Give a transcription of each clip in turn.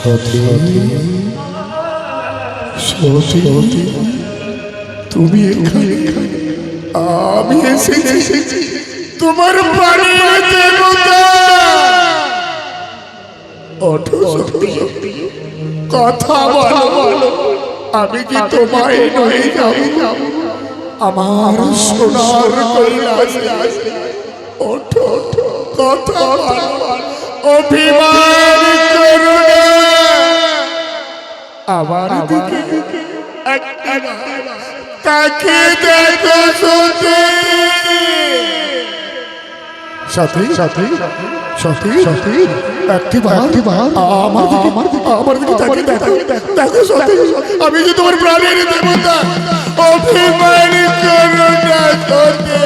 সতী সতী তুমি এখানে, আমি এসেছি তোমার প্রাণের দেবতা। ওঠো সতী, কথা বলো, আমি কি তোমায় নই যাব? আমার সোনার কৈলাস, ওঠো, কথা বলো, অভিমান করো না। আমার দিকে তাকে দেখো সতী। সতী সতী সতী সতী একটিবার আমার দিকে তাকে দেখো সতী, আমি যে তোমার প্রাণের দেবতা। অভিমান করো না সতী।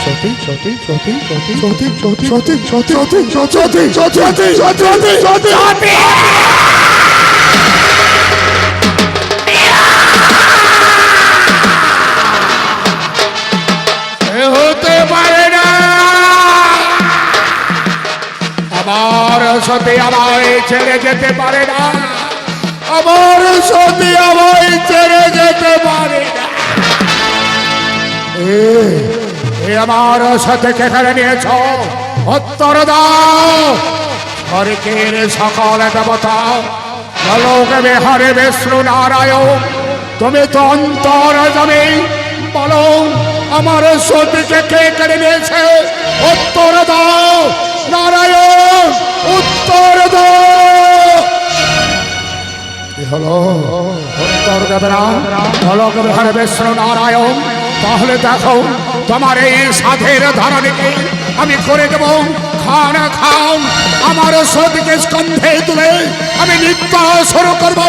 সতী সতী সতী সতী সতী সতী সতী সতী সতী সতী সতী সতী সতী সতী হতে পারে না। আমার সতী আমায় ছেড়ে যেতে পারে না, আমার সতী আমায় ছেড়ে যেতে পারে না। আমার সাথে কেখানে নিয়েছ, উত্তর দাও। স্বর্গের সকল দেবতা, লোক বিহারে বিষ্ণু নারায়ণ, তুমি তো অন্তর যাবে, বলো আমার সতীকে কে কেড়ে নিয়েছে? উত্তর দাও নারায়ণ, উত্তর দাও। হলো উত্তর দেবে না লোক বিহারে বিষ্ণু নারায়ণ? তাহলে দেখো তোমার এই সাধের ধরনীকে আমি করে দেব খান খান। আমার সতীকে স্কন্ধে তুলে আমি নৃত্য শুরু করব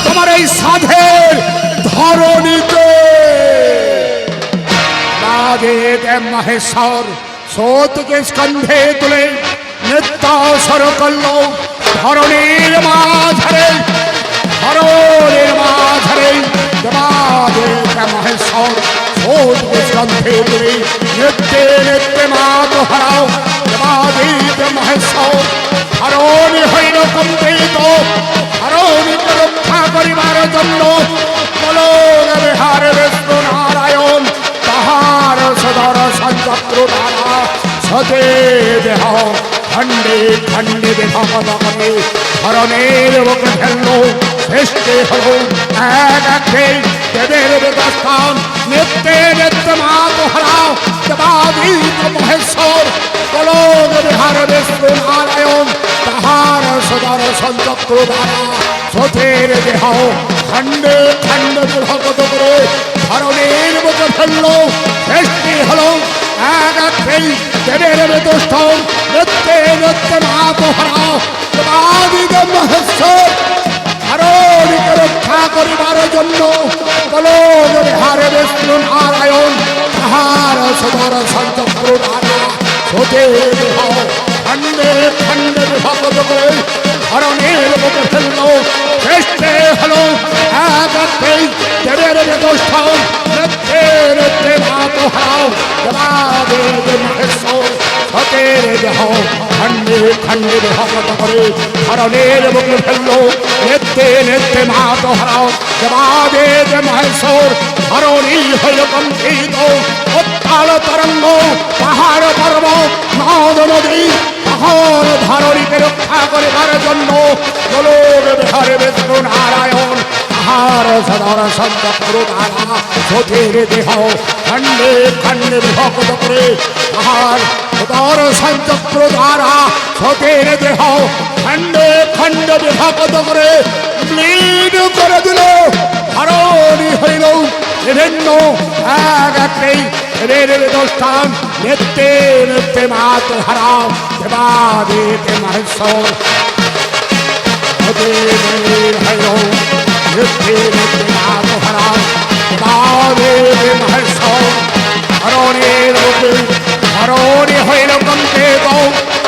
তোমার এই সাধের ধরনীতে। মহেশ্বর সতীকে স্কন্ধে তুলে নৃত্য শুরু করলো ধরণীর মাঝারে, ধরণীর মাঝারে মহেশ্বর স্কন্ধে তুলে নৃত্যে নৃত্যে মা তো হারাও। মহেশ্বর ধরণী হইল কম্পিত, ধরণীকে রক্ষা করিবার জন্য বলো বিহার বিষ্ণু নারায়ণ তাহার সদর সঞ্চক্র দ্বারা সতে দেহ খণ্ডে খণ্ডে বিভক্ত করে ধরণের বুকে ফেললো। সৃষ্টি হল এক একে দেবের বেদস্থান, নিত্যে নিত্য মা তোহারাও দেবাদিত মহেশ্বর বলো বিহার বিষ্ণু নারায়ণ তাহার সদর সঞ্চক্র দ্বারা সতের দেহ খণ্ডে খণ্ডে বিভক্ত করে ধরণের বুকে ফেললো। সৃষ্টি হল এক একে দেবের বেদস্থান, নিত্যে নিত্য মা তোহারাও দেবাদিত মহেশ্বর ধরণীকে রক্ষা করিবার জন্য বলো বিহার বিষ্ণু নারায়ণ তাহার সদর সঞ্চক্র দ্বারা সতের দেহ খণ্ডে খণ্ডে বিভক্ত করে ধরণীর বুকে ফেললো। সৃষ্টি হল এক একে দেবের বেদস্থান, নিত্যে নিত্যে মা তোহারাও দেবাদিত মহেশ্বর সতের দেহ খণ্ডে খণ্ডে বিভক্ত করে ধরণীর বুকে ফেললো। নিত্যে নিত্যে মা তোহারাও দেবাদিত মহেশ্বর ধরণী হইল কম্পিত। উত্তাল তরঙ্গ পাহাড় পর্বত নদ নদী তখন ধরণীকে রক্ষা করিবার জন্য বলো বিহার বিষ্ণু নারায়ণ তাহার সদর সঞ্চক্র দ্বারা সতীর দেহ খণ্ডে খণ্ডে বিভক্ত করে তাহার সদর সঞ্চক্র দ্বারা সতীর দেহ খণ্ডে খণ্ডে বিভক্ত করে লীন করে দিল। ধরণী হইল বিভিন্ন এক একেই দেবের বেদস্থান, নিত্যে নিত্যে মা তোহারাও দেবাদিত মহেশ্বর হইল নিত্যে নিত্যে মা তোহারাও দেবাদিত মহেশ্বর ধরণীর বুকে ধরণী হইল কম্পিত।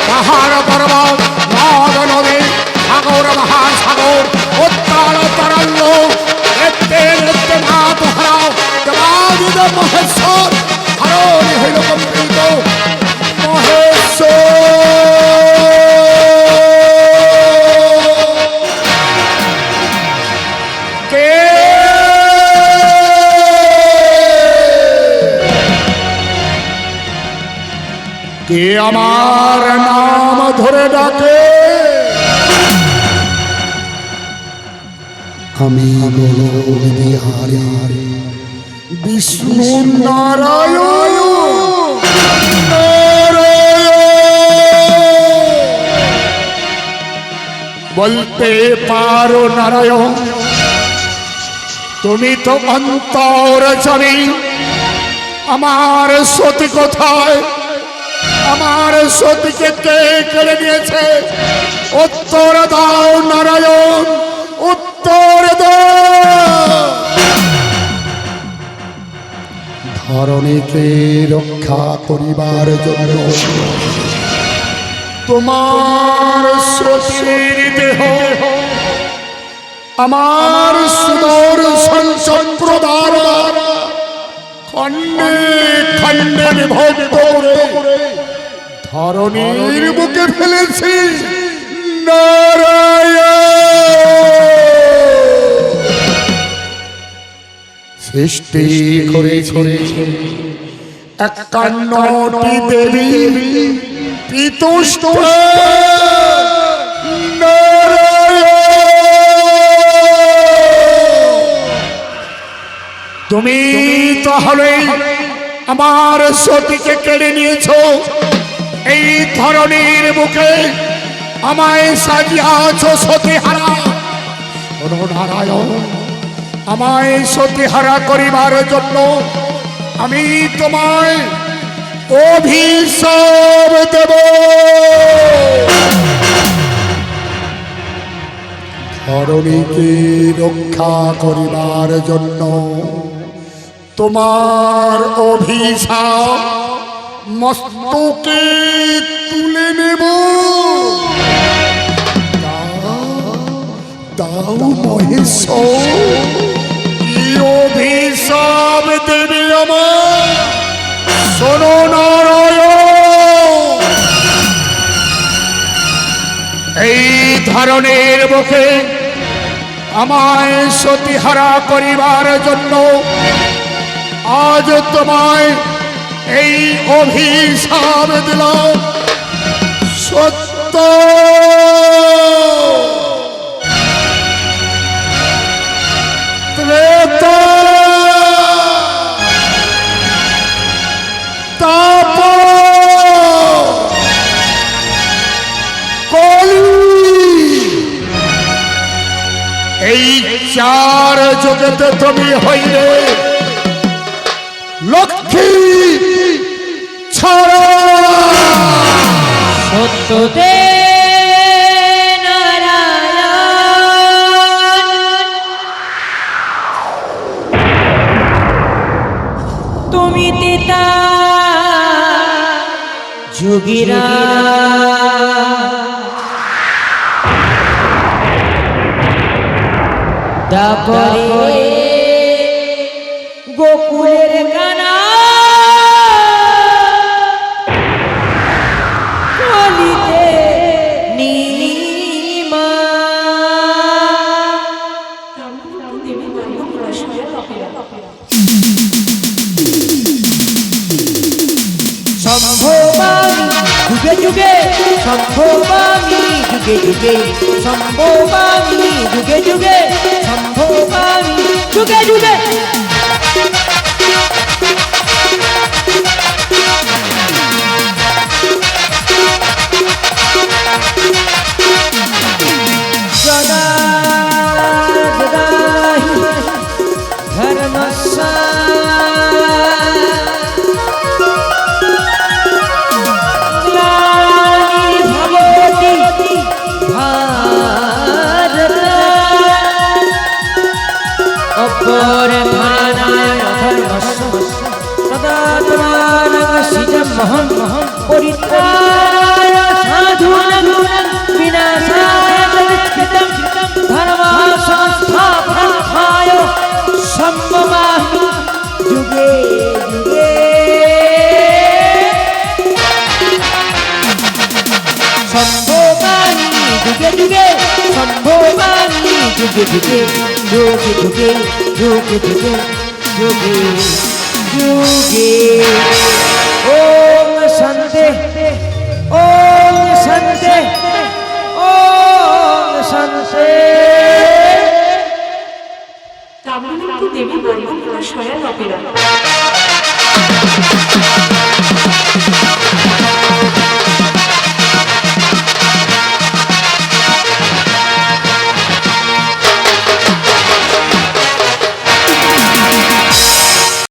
পাহাড় পর্বত নদ নদী সাগর মহাসাগর উত্তাল তরঙ্গ নিত্যে নিত্যে মা তোহারাও দেবাদিত মহেশ্বর ধরণী হইল কম্পিত। মহেশ্বর কে আমার নাম ধরে ডাকে? আমি বিহারী বিষ্ণু নারায়ণ। বলতে পারো নারায়ণ, তুমি তো অন্তর জানি। আমার সতী কোথায়? আমার সতীকে কে কেড়ে নিয়েছে? উত্তর দাও নারায়ণ, উত্তর দাও। ধরণীকে রক্ষা করিবার জন্য তোমার সতীর দেহ আমার সুদর্শন চক্র দ্বারা খণ্ডে খণ্ডে বিভক্ত করে ধরণীর বুকে ফেলেছি। সৃষ্টি করেছে 51টি দেবী পিতুষ্ট। তুমি তাহলে আমার সতীকে কেড়ে নিয়েছো। এই ধরনের বুকে আমায় সাজিয়াছ সতীহারা। নারায়ণ, আমায় সতীহারা করিবার জন্য আমি তোমায় অভিশাপ দেব। ধরণীকে রক্ষা করিবার জন্য তোমার অভিশাপ মস্তকে তুলে নেব। দাও মহেশ্বর, কি অভিশাপ দেবে আমার? শোনো নারায়ণ, এই ধরনের বুকে আমায় সতীহারা করিবার জন্য আজ তোমায় এই অভিশাপ দিলাম। সত্য ত্রেতা তাপ কলি, এই 4 যুগেতে তুমি হইলে লক্ষ্মী ছাড়া। সত্যতে নারায়ণ, তুমি তিতা যোগীরা তারপরে গোকুলের গানা কলিতে নীলিমা। সম্ভবামি যুগে যুগে, সম্ভবামি যুগে যুগে, সম্ভবামি যুগে যুগে, সম্ভবামি যুগে যুগে। সদা সদা ধর্মস্যা परित्राय साधूनां विनाशाय तदिच्छितं धर्म संस्थापनार्थाय सम्भवामि युगे युगे। सम्भवामि युगे युगे, सम्भवामि युगे युगे, युगे युगे, युगे युगे, युगे युगे। ओम शांति বলবো পুরো স্বয়ং অপেরা।